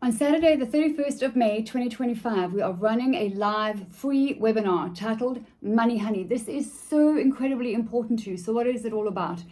On Saturday, the 31st of May, 2025, we are running a live free webinar titled Money Honey. This is so incredibly important to you. So what is it all about?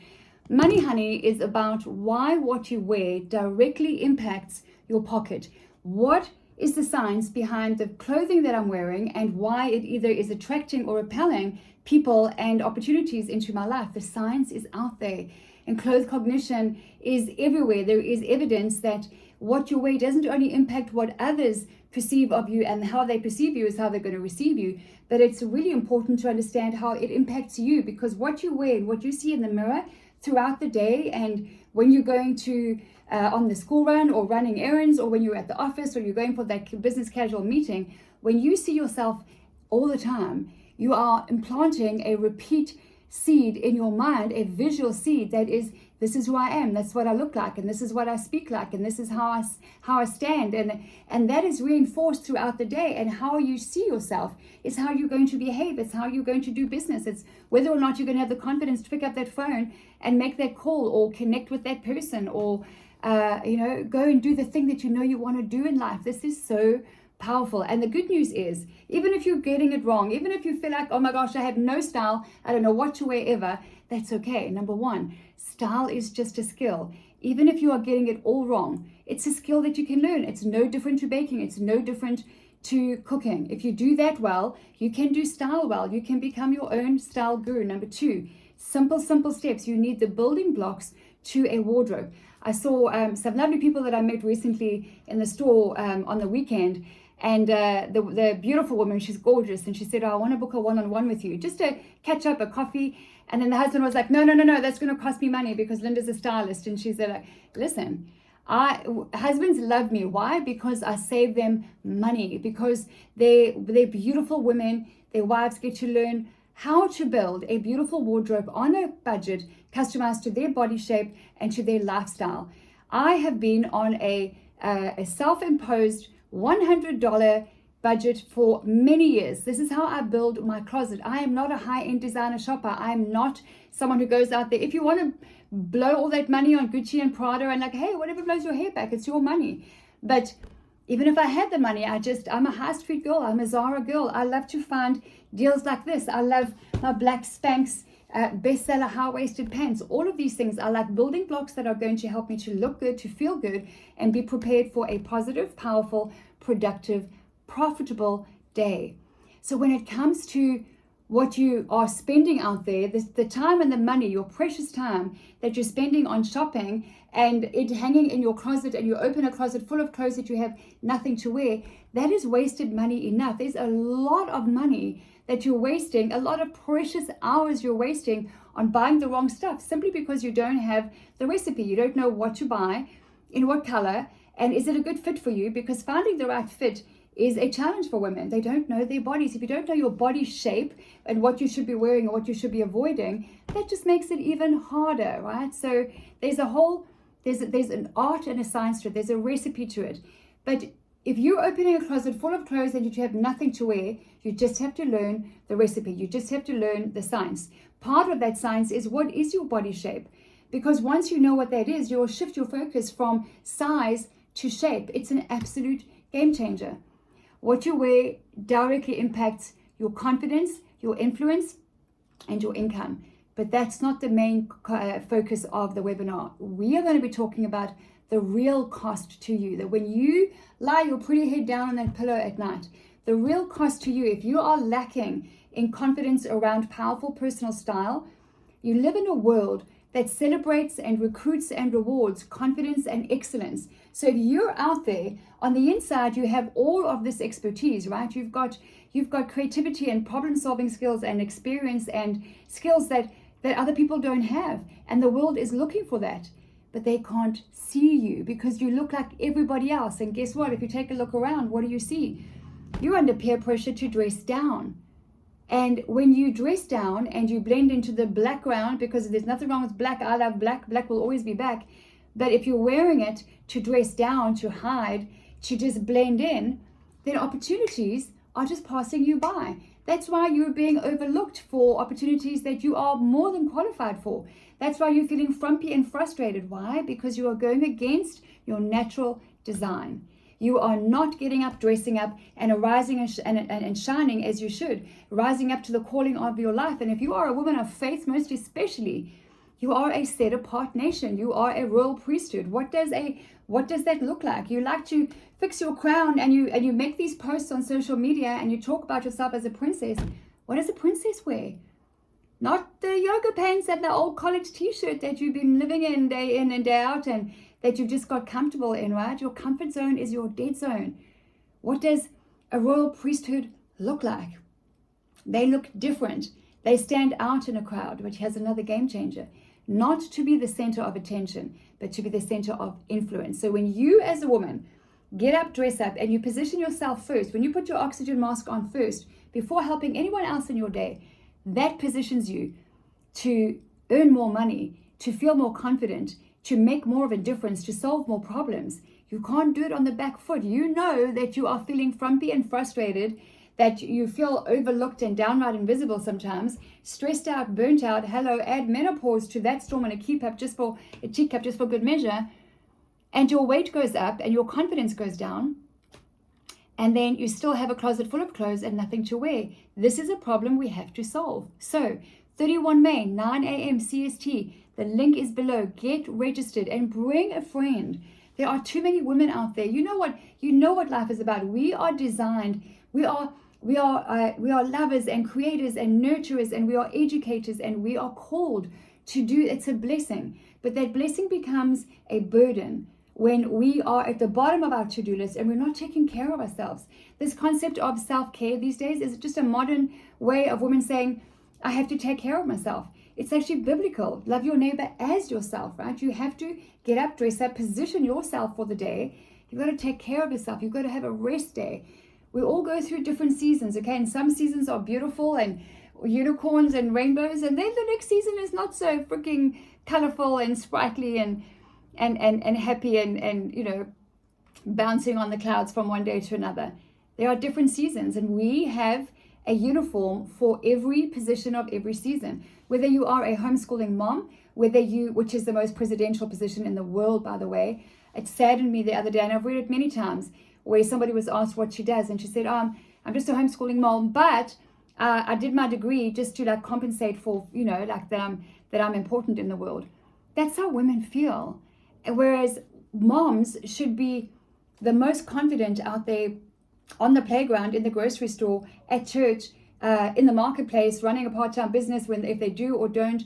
Money Honey is about why what you wear directly impacts your pocket. What is the science behind the clothing that I'm wearing and why it either is attracting or repelling people and opportunities into my life? The science is out there, and clothes cognition is everywhere. There is evidence that what you wear doesn't only impact what others perceive of you, and how they perceive you is how they're going to receive you, but it's really important to understand how it impacts you, because what you wear and what you see in the mirror throughout the day, and when you're going to on the school run or running errands, or when you're at the office or you're going for that business casual meeting, when you see yourself all the time, you are implanting a repeat seed in your mind, a visual seed that is, this is who I am, that's what I look like, and this is what I speak like, and this is how I stand, and that is reinforced throughout the day. And how you see yourself is how you're going to behave. It's how you're going to do business. It's whether or not you're going to have the confidence to pick up that phone and make that call, or connect with that person, or go and do the thing that you know you want to do in life. This is so powerful. And the good news is, even if you're getting it wrong, even if you feel like, oh my gosh, I have no style, I don't know what to wear ever, that's okay. Number one, style is just a skill. Even if you are getting it all wrong, it's a skill that you can learn. It's no different to baking. It's no different to cooking. If you do that well, you can do style well. You can become your own style guru. Number two, simple steps. You need the building blocks to a wardrobe. I saw some lovely people that I met recently in the store on the weekend. And the beautiful woman, she's gorgeous. And she said, oh, I want to book a one-on-one with you, just to catch up, a coffee. And then the husband was like, no, that's going to cost me money because Linda's a stylist. And she said, like, listen, husbands love me. Why? Because I save them money, because they're beautiful women. Their wives get to learn how to build a beautiful wardrobe on a budget, customized to their body shape and to their lifestyle. I have been on a self-imposed $100 budget for many years. This is how I build my closet. I am not a high-end designer shopper. I am not someone who goes out there. If you want to blow all that money on Gucci and Prada and like, hey, whatever blows your hair back, it's your money. But even if I had the money, I'm a high street girl. I'm a Zara girl. I love to find deals like this. I love my black Spanx bestseller high-waisted pants. All of these things are like building blocks that are going to help me to look good, to feel good, and be prepared for a positive, powerful, productive, profitable day. So when it comes to what you are spending out there, the time and the money, your precious time that you're spending on shopping and it hanging in your closet, and you open a closet full of clothes that you have nothing to wear, that is wasted money enough. There's a lot of money that you're wasting, a lot of precious hours you're wasting on buying the wrong stuff, simply because you don't have the recipe. You don't know what to buy, in what color, and is it a good fit for you? Because finding the right fit is a challenge for women. They don't know their bodies. If you don't know your body shape and what you should be wearing or what you should be avoiding, that just makes it even harder, right? So there's an art and a science to it. There's a recipe to it. But if you're opening a closet full of clothes and you have nothing to wear, you just have to learn the recipe. You just have to learn the science. Part of that science is, what is your body shape? Because once you know what that is, you will shift your focus from size to shape. It's an absolute game changer. What you wear directly impacts your confidence, your influence, and your income. But that's not the main focus of the webinar. We are going to be talking about the real cost to you. That when you lie your pretty head down on that pillow at night, the real cost to you, if you are lacking in confidence around powerful personal style, you live in a world that celebrates and recruits and rewards confidence and excellence. So if you're out there, on the inside, you have all of this expertise, right? You've got creativity and problem-solving skills and experience and skills that other people don't have. And the world is looking for that. But they can't see you because you look like everybody else. And guess what? If you take a look around, what do you see? You're under peer pressure to dress down. And when you dress down and you blend into the background, because there's nothing wrong with black, I love black, black will always be back. But if you're wearing it to dress down, to hide, to just blend in, then opportunities are just passing you by. That's why you're being overlooked for opportunities that you are more than qualified for. That's why you're feeling frumpy and frustrated. Why? Because you are going against your natural design. You are not getting up, dressing up, and arising and shining as you should, rising up to the calling of your life. And if you are a woman of faith, most especially, you are a set apart nation. You are a royal priesthood. What does that look like? You like to fix your crown, and you make these posts on social media, and you talk about yourself as a princess. What does a princess wear? Not the yoga pants and the old college t-shirt that you've been living in and day out, and that you've just got comfortable in, right? Your comfort zone is your dead zone. What does a royal priesthood look like? They look different. They stand out in a crowd, which has another game changer. Not to be the center of attention, but to be the center of influence. So when you as a woman get up, dress up, and you position yourself first, when you put your oxygen mask on first, before helping anyone else in your day, that positions you to earn more money, to feel more confident, to make more of a difference, to solve more problems. You can't do it on the back foot. You know that you are feeling frumpy and frustrated, that you feel overlooked and downright invisible sometimes, stressed out, burnt out. Hello, add menopause to that storm and a teacup just for good measure. And your weight goes up and your confidence goes down. And then you still have a closet full of clothes and nothing to wear. This is a problem we have to solve. So 31 May, 9 a.m. CST. The link is below. Get registered and bring a friend. There are too many women out there. You know what life is about. We are designed. We are lovers and creators and nurturers, and we are educators, and we are called to do. It's a blessing, but that blessing becomes a burden when we are at the bottom of our to-do list and we're not taking care of ourselves. This concept of self-care these days is just a modern way of women saying, I have to take care of myself. It's actually biblical. Love your neighbor as yourself, right? You have to get up, dress up, position yourself for the day. You've got to take care of yourself. You've got to have a rest day. We all go through different seasons, okay? And some seasons are beautiful and unicorns and rainbows, and then the next season is not so freaking colorful and sprightly and happy and bouncing on the clouds from one day to another. There are different seasons, and we have a uniform for every position of every season. Whether you are a homeschooling mom, which is the most presidential position in the world, by the way. It saddened me the other day, and I've read it many times, where somebody was asked what she does, and she said, I'm just a homeschooling mom, but I did my degree just to compensate for, that I'm important in the world. That's how women feel. Whereas moms should be the most confident out there on the playground, in the grocery store, at church, in the marketplace, running a part-time business if they do or don't.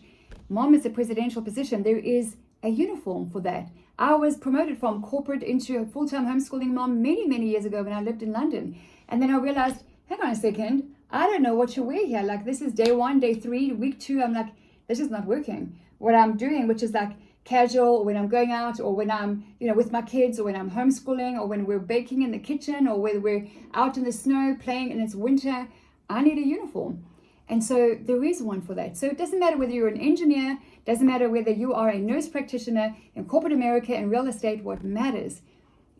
Mom is a presidential position. There is a uniform for that. I was promoted from corporate into a full-time homeschooling mom many, many years ago when I lived in London. And then I realized, hang on a second, I don't know what to wear here. This is day 1, day 3, week 2. I'm like, this is not working. What I'm doing, which is casual, when I'm going out, or when I'm, with my kids, or when I'm homeschooling, or when we're baking in the kitchen, or whether we're out in the snow playing and it's winter, I need a uniform. And so there is one for that. So it doesn't matter whether you're an engineer, doesn't matter whether you are a nurse practitioner in corporate America and real estate. What matters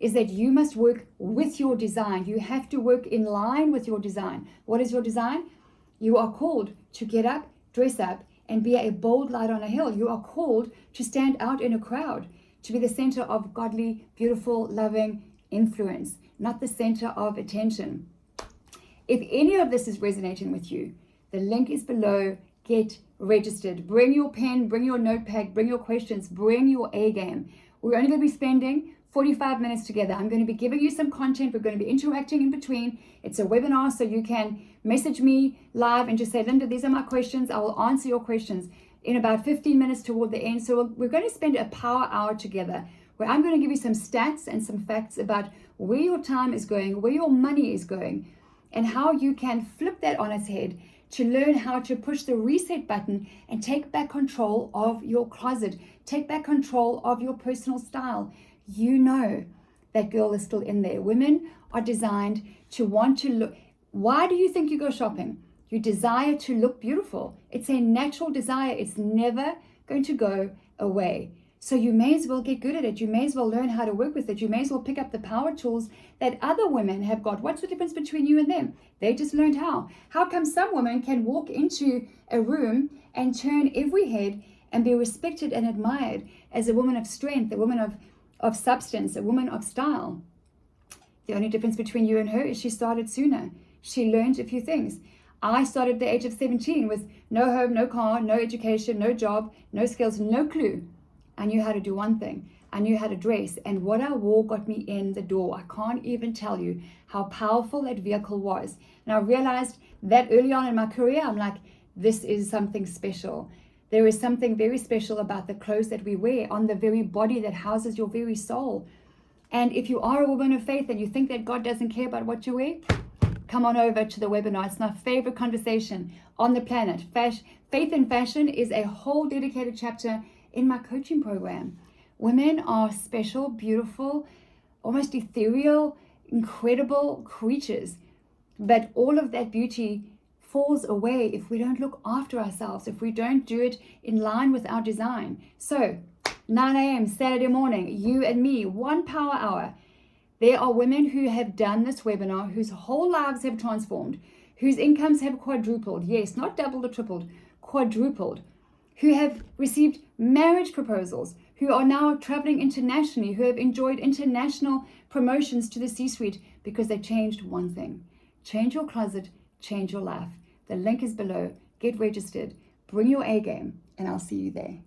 is that you must work with your design. You have to work in line with your design. What is your design? You are called to get up, dress up, and be a bold light on a hill. You are called to stand out in a crowd, to be the center of godly, beautiful, loving influence, not the center of attention. If any of this is resonating with you, the link is below. Get registered. Bring your pen, bring your notepad, bring your questions, bring your A game. We're only going to be spending 45 minutes together. I'm going to be giving you some content. We're going to be interacting in between. It's a webinar, so you can message me live and just say, Linda, these are my questions. I will answer your questions in about 15 minutes toward the end. So we're going to spend a power hour together where I'm going to give you some stats and some facts about where your time is going, where your money is going, and how you can flip that on its head to learn how to push the reset button and take back control of your closet, take back control of your personal style. You know that girl is still in there. Women are designed to want to look. Why do you think you go shopping? You desire to look beautiful. It's a natural desire. It's never going to go away. So you may as well get good at it. You may as well learn how to work with it. You may as well pick up the power tools that other women have got. What's the difference between you and them? They just learned how. How come some women can walk into a room and turn every head and be respected and admired as a woman of strength, a woman of substance, a woman of style? The only difference between you and her is she started sooner. She learned a few things. I started at the age of 17 with no home, no car, no education, no job, no skills, no clue. I knew how to do one thing. I knew how to dress, and what I wore got me in the door. I can't even tell you how powerful that vehicle was. And I realized that early on in my career, I'm like, this is something special. There is something very special about the clothes that we wear on the very body that houses your very soul. And if you are a woman of faith and you think that God doesn't care about what you wear, come on over to the webinar. It's my favorite conversation on the planet. Faith in fashion is a whole dedicated chapter in my coaching program. Women are special, beautiful, almost ethereal, incredible creatures. But all of that beauty falls away if we don't look after ourselves, if we don't do it in line with our design. So 9 a.m. Saturday morning, you and me, 1 power hour. There are women who have done this webinar, whose whole lives have transformed, whose incomes have quadrupled. Yes, not doubled or tripled, quadrupled. Who have received marriage proposals, who are now traveling internationally, who have enjoyed international promotions to the C-suite because they changed one thing. Change your closet, change your life. The link is below. Get registered, bring your A game, and I'll see you there.